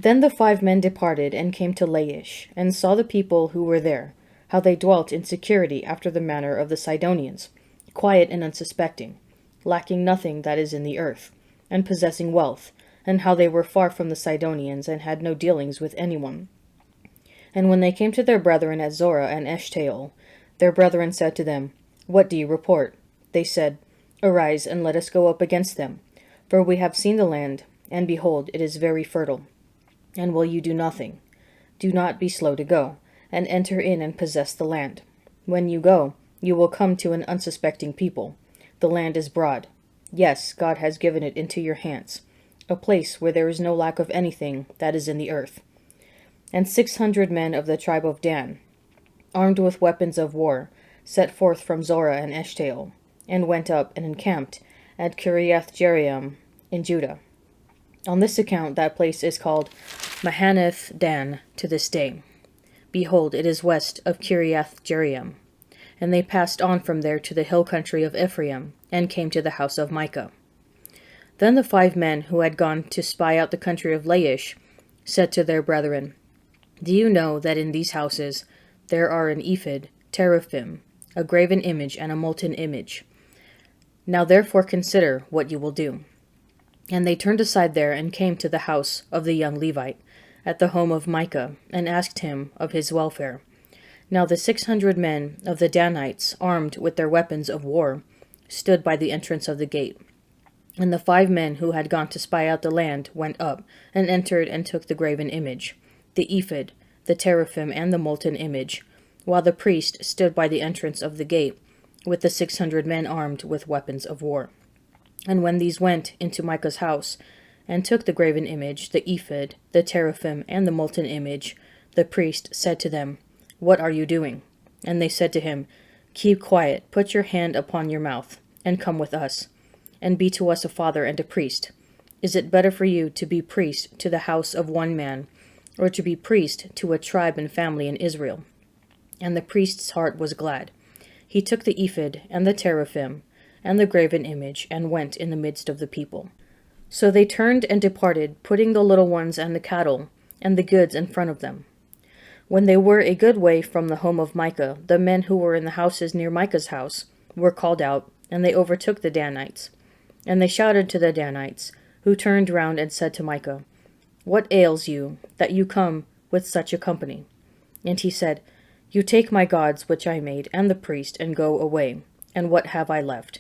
Then the 5 men departed and came to Laish, and saw the people who were there, how they dwelt in security after the manner of the Sidonians, quiet and unsuspecting, lacking nothing that is in the earth, and possessing wealth, and how they were far from the Sidonians, and had no dealings with anyone. And when they came to their brethren at Zorah and Eshtaol, their brethren said to them, What do you report? They said, Arise, and let us go up against them. For we have seen the land, and behold, it is very fertile. And will you do nothing? Do not be slow to go, and enter in and possess the land. When you go, you will come to an unsuspecting people. The land is broad. Yes, God has given it into your hands, a place where there is no lack of anything that is in the earth. And 600 men of the tribe of Dan, armed with weapons of war, set forth from Zorah and Eshtaol, and went up and encamped at Kiriath-Jearim in Judah. On this account that place is called Mahanath Dan to this day. Behold, it is west of Kiriath-Jearim. And they passed on from there to the hill country of Ephraim, and came to the house of Micah. Then the 5 men who had gone to spy out the country of Laish said to their brethren, Do you know that in these houses there are an ephod, teraphim, a graven image, and a molten image? Now therefore consider what you will do. And they turned aside there, and came to the house of the young Levite, at the home of Micah, and asked him of his welfare. Now the 600 men of the Danites, armed with their weapons of war, stood by the entrance of the gate. And the 5 men who had gone to spy out the land went up, and entered and took the graven image, the ephod, the teraphim, and the molten image, while the priest stood by the entrance of the gate, with the 600 men armed with weapons of war. And when these went into Micah's house, and took the graven image, the ephod, the teraphim, and the molten image, the priest said to them, What are you doing? And they said to him, Keep quiet, put your hand upon your mouth, and come with us, and be to us a father and a priest. Is it better for you to be priest to the house of one man, or to be priest to a tribe and family in Israel? And the priest's heart was glad. He took the ephod and the teraphim and the graven image, and went in the midst of the people. So they turned and departed, putting the little ones and the cattle and the goods in front of them. When they were a good way from the home of Micah, the men who were in the houses near Micah's house were called out, and they overtook the Danites. And they shouted to the Danites, who turned round and said to Micah, What ails you, that you come with such a company? And he said, You take my gods which I made, and the priest, and go away. And what have I left?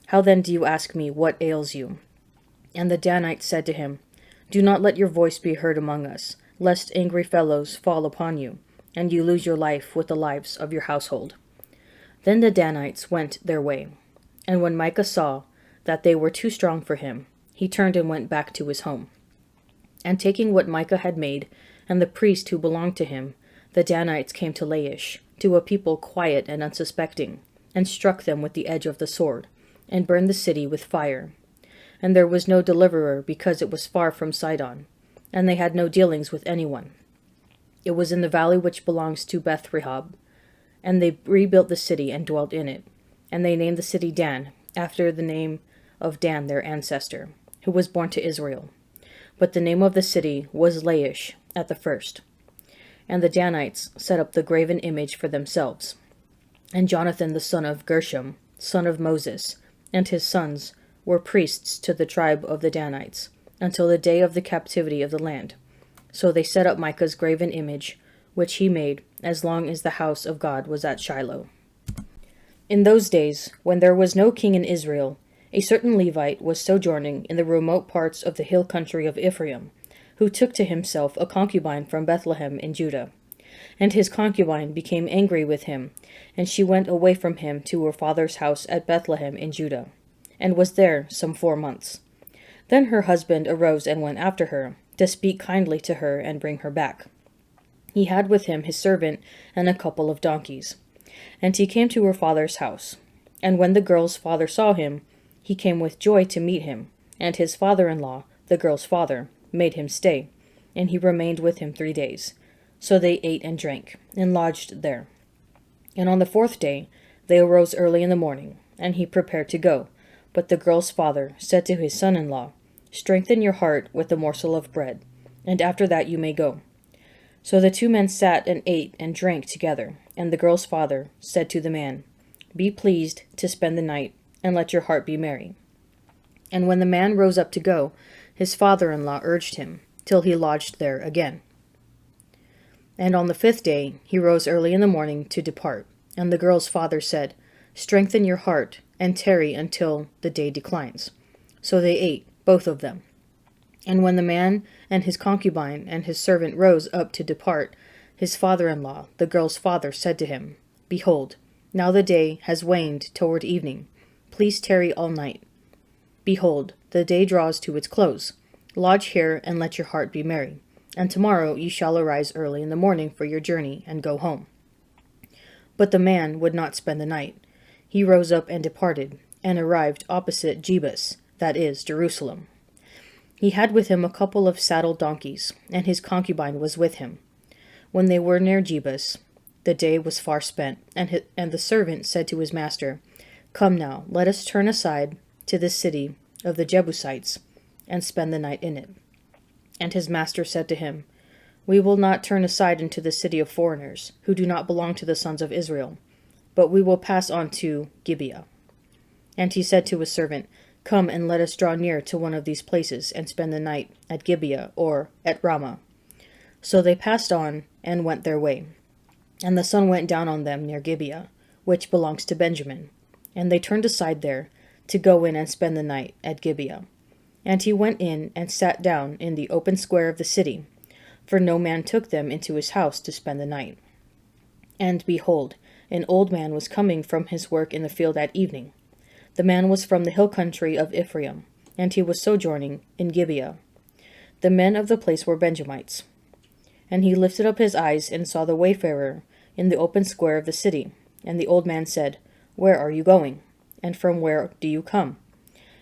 How then do you ask me, What ails you? And the Danites said to him, Do not let your voice be heard among us, lest angry fellows fall upon you, and you lose your life with the lives of your household. Then the Danites went their way. And when Micah saw that they were too strong for him, he turned and went back to his home. And taking what Micah had made, and the priest who belonged to him, the Danites came to Laish, to a people quiet and unsuspecting, and struck them with the edge of the sword, and burned the city with fire. And there was no deliverer, because it was far from Sidon, and they had no dealings with anyone. It was in the valley which belongs to Beth-rehob, and they rebuilt the city and dwelt in it. And they named the city Dan, after the name of Dan their ancestor, who was born to Israel. But the name of the city was Laish at the first. And the Danites set up the graven image for themselves. And Jonathan the son of Gershom, son of Moses, and his sons were priests to the tribe of the Danites, until the day of the captivity of the land. So they set up Micah's graven image, which he made, as long as the house of God was at Shiloh. In those days, when there was no king in Israel, a certain Levite was sojourning in the remote parts of the hill country of Ephraim, who took to himself a concubine from Bethlehem in Judah. And his concubine became angry with him, and she went away from him to her father's house at Bethlehem in Judah, and was there some 4 months. Then her husband arose and went after her, to speak kindly to her and bring her back. He had with him his servant and a couple of donkeys. And he came to her father's house. And when the girl's father saw him, he came with joy to meet him, and his father-in-law, the girl's father, made him stay, and he remained with him 3 days. So they ate and drank, and lodged there. And on the 4th day they arose early in the morning, and he prepared to go. But the girl's father said to his son-in-law, Strengthen your heart with a morsel of bread. and after that you may go." So the two men sat and ate and drank together, and the girl's father said to the man, "Be pleased to spend the night, and let your heart be merry." And when the man rose up to go, his father-in-law urged him, till he lodged there again. And on the 5th day he rose early in the morning to depart, and the girl's father said, "Strengthen your heart, and tarry until the day declines." So they ate, both of them. And when the man and his concubine and his servant rose up to depart, his father-in-law, the girl's father, said to him, "Behold, now the day has waned toward evening. Please tarry all night. Behold, the day draws to its close. Lodge here, and let your heart be merry. And tomorrow you shall arise early in the morning for your journey, and go home." But the man would not spend the night. He rose up and departed, and arrived opposite Jebus, that is, Jerusalem. He had with him a couple of saddled donkeys, and his concubine was with him. When they were near Jebus, the day was far spent, and the servant said to his master, "Come now, let us turn aside to the city of the Jebusites, and spend the night in it." And his master said to him, "We will not turn aside into the city of foreigners, who do not belong to the sons of Israel, but we will pass on to Gibeah." And he said to his servant, "Come and let us draw near to one of these places, and spend the night at Gibeah or at Ramah." So they passed on, and went their way. And the sun went down on them near Gibeah, which belongs to Benjamin. And they turned aside there, to go in and spend the night at Gibeah. And he went in and sat down in the open square of the city, for no man took them into his house to spend the night. And behold, an old man was coming from his work in the field at evening. The man was from the hill country of Ephraim, and he was sojourning in Gibeah. The men of the place were Benjamites. And he lifted up his eyes and saw the wayfarer in the open square of the city. And the old man said, "Where are you going? And from where do you come?"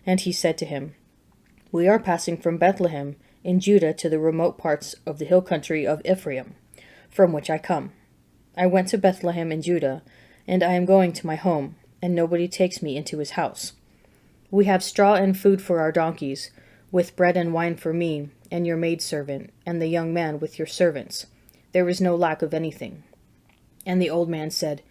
And he said to him, "We are passing from Bethlehem in Judah to the remote parts of the hill country of Ephraim, from which I come. I went to Bethlehem in Judah, and I am going to my home, and nobody takes me into his house. We have straw and food for our donkeys, with bread and wine for me, and your maidservant, and the young man with your servants. There is no lack of anything." And the old man said,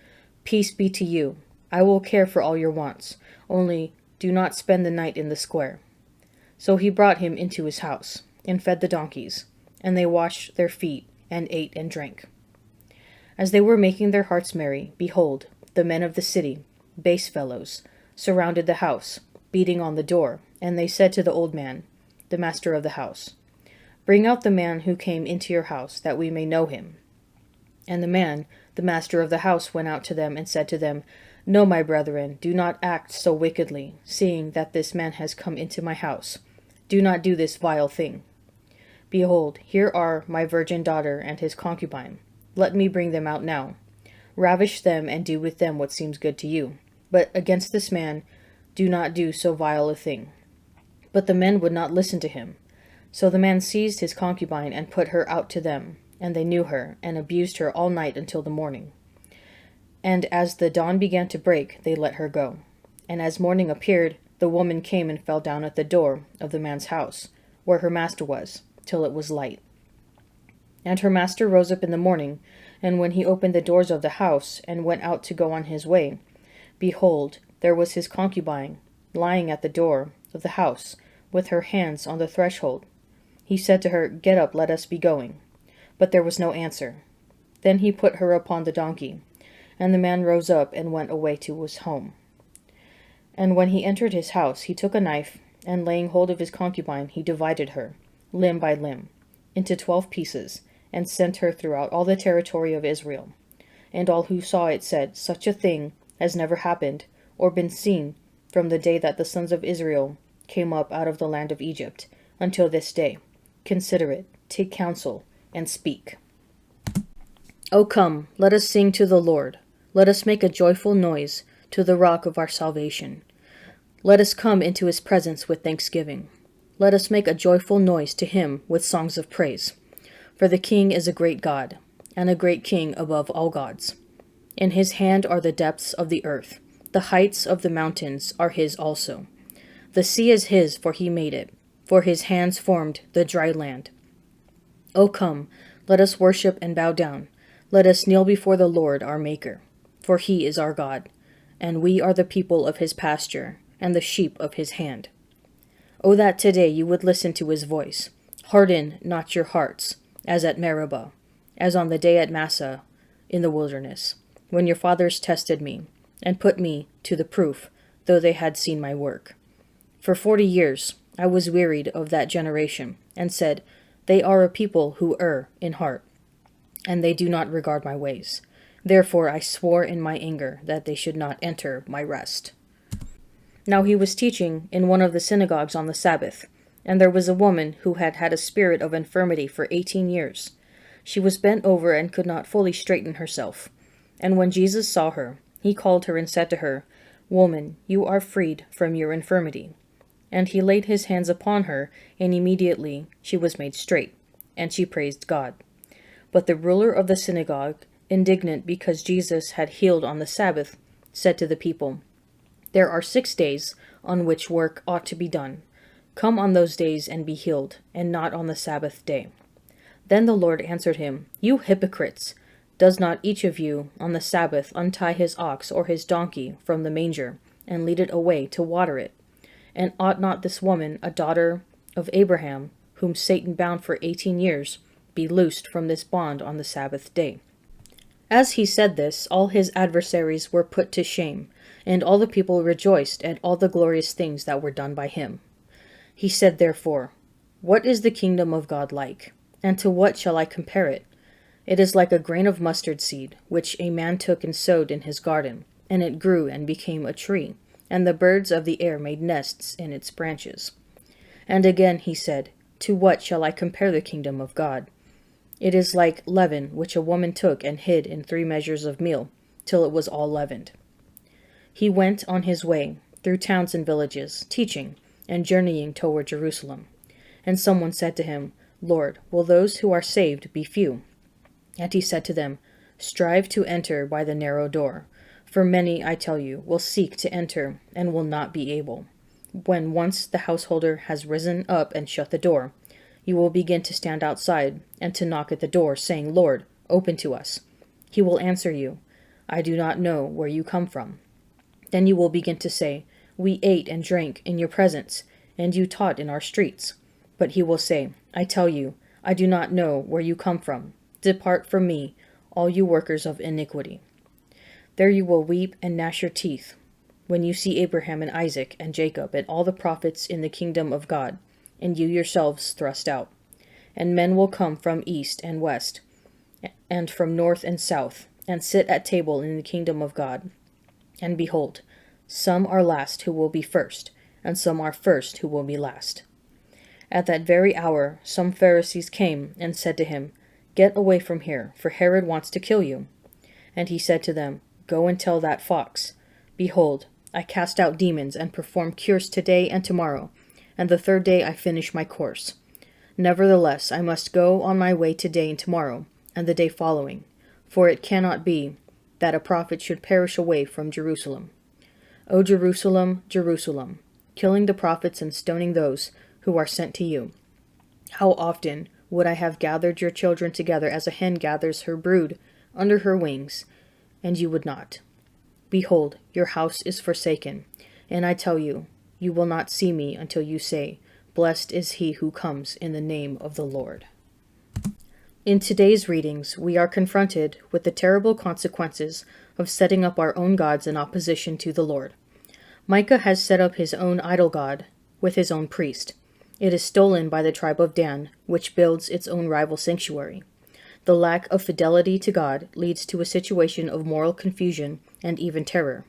"Peace be to you. I will care for all your wants, only do not spend the night in the square." So he brought him into his house, and fed the donkeys, and they washed their feet, and ate and drank. As they were making their hearts merry, behold, the men of the city, base fellows, surrounded the house, beating on the door, and they said to the old man, the master of the house, "Bring out the man who came into your house, that we may know him." And the man, the master of the house, went out to them and said to them, "No, my brethren, do not act so wickedly, seeing that this man has come into my house. Do not do this vile thing. Behold, here are my virgin daughter and his concubine. Let me bring them out now. Ravish them and do with them what seems good to you. But against this man do not do so vile a thing." But the men would not listen to him. So the man seized his concubine and put her out to them, and they knew her, and abused her all night until the morning. And as the dawn began to break, they let her go. And as morning appeared, the woman came and fell down at the door of the man's house, where her master was, till it was light. And her master rose up in the morning, and when he opened the doors of the house, and went out to go on his way, behold, there was his concubine, lying at the door of the house, with her hands on the threshold. He said to her, "Get up, let us be going." But there was no answer. Then he put her upon the donkey, and the man rose up and went away to his home. And when he entered his house, he took a knife, and laying hold of his concubine, he divided her, limb by limb, into 12 pieces, and sent her throughout all the territory of Israel. And all who saw it said, "Such a thing has never happened, or been seen, from the day that the sons of Israel came up out of the land of Egypt, until this day. Consider it, take counsel, and speak. O come, let us sing to the Lord. Let us make a joyful noise to the rock of our salvation. Let us come into his presence with thanksgiving. Let us make a joyful noise to him with songs of praise. For the King is a great God, and a great King above all gods. In his hand are the depths of the earth. The heights of the mountains are his also. The sea is his, for he made it. For his hands formed the dry land. O come, let us worship and bow down. Let us kneel before the Lord our Maker. For he is our God, and we are the people of his pasture, and the sheep of his hand. O that today you would listen to his voice. Harden not your hearts, as at Meribah, as on the day at Massah in the wilderness, when your fathers tested me, and put me to the proof, though they had seen my work. For 40 years I was wearied of that generation, and said, They are a people who err in heart, and they do not regard my ways. Therefore I swore in my anger that they should not enter my rest. Now he was teaching in one of the synagogues on the Sabbath, and there was a woman who had had a spirit of infirmity for 18 years. She was bent over and could not fully straighten herself. And when Jesus saw her, he called her and said to her, Woman, you are freed from your infirmity. And he laid his hands upon her, and immediately she was made straight, and she praised God. But the ruler of the synagogue, indignant because Jesus had healed on the Sabbath, said to the people, There are 6 days on which work ought to be done. Come on those days and be healed, and not on the Sabbath day. Then the Lord answered him, You hypocrites! Does not each of you on the Sabbath untie his ox or his donkey from the manger, and lead it away to water it? And ought not this woman, a daughter of Abraham, whom Satan bound for 18 years, be loosed from this bond on the Sabbath day? As he said this, all his adversaries were put to shame, and all the people rejoiced at all the glorious things that were done by him. He said therefore, What is the kingdom of God like? And to what shall I compare it? It is like a grain of mustard seed, which a man took and sowed in his garden, and it grew and became a tree, and the birds of the air made nests in its branches. And again he said, To what shall I compare the kingdom of God? It is like leaven, which a woman took and hid in 3 measures of meal, till it was all leavened. He went on his way, through towns and villages, teaching, and journeying toward Jerusalem. And someone said to him, Lord, will those who are saved be few? And he said to them, Strive to enter by the narrow door, for many, I tell you, will seek to enter, and will not be able. When once the householder has risen up and shut the door, you will begin to stand outside, and to knock at the door, saying, Lord, open to us. He will answer you, I do not know where you come from. Then you will begin to say, We ate and drank in your presence, and you taught in our streets. But he will say, I tell you, I do not know where you come from. Depart from me, all you workers of iniquity. There you will weep and gnash your teeth, when you see Abraham and Isaac and Jacob and all the prophets in the kingdom of God, and you yourselves thrust out. And men will come from east and west, and from north and south, and sit at table in the kingdom of God. And behold, some are last who will be first, and some are first who will be last. At that very hour some Pharisees came and said to him, Get away from here, for Herod wants to kill you. And he said to them, Go and tell that fox, Behold, I cast out demons and perform cures today and tomorrow, and the 3rd day I finish my course. Nevertheless, I must go on my way today and tomorrow, and the day following, for it cannot be that a prophet should perish away from Jerusalem. O Jerusalem, Jerusalem, killing the prophets and stoning those who are sent to you. How often would I have gathered your children together as a hen gathers her brood under her wings, and you would not. Behold, your house is forsaken, and I tell you, you will not see me until you say, Blessed is he who comes in the name of the Lord. In today's readings, we are confronted with the terrible consequences of setting up our own gods in opposition to the Lord. Micah has set up his own idol god with his own priest. It is stolen by the tribe of Dan, which builds its own rival sanctuary. The lack of fidelity to God leads to a situation of moral confusion and even terror.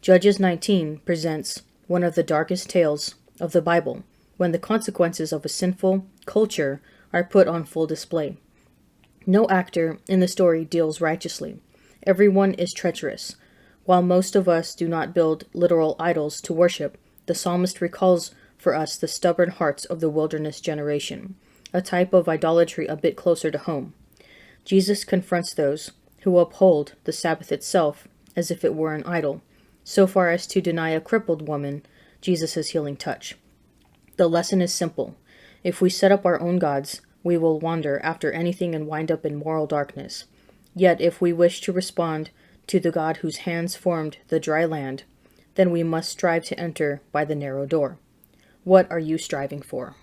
Judges 19 presents one of the darkest tales of the Bible, when the consequences of a sinful culture are put on full display. No actor in the story deals righteously. Everyone is treacherous. While most of us do not build literal idols to worship, the psalmist recalls for us the stubborn hearts of the wilderness generation, a type of idolatry a bit closer to home. Jesus confronts those who uphold the Sabbath itself as if it were an idol, so far as to deny a crippled woman Jesus' healing touch. The lesson is simple. If we set up our own gods, we will wander after anything and wind up in moral darkness. Yet if we wish to respond to the God whose hands formed the dry land, then we must strive to enter by the narrow door. What are you striving for?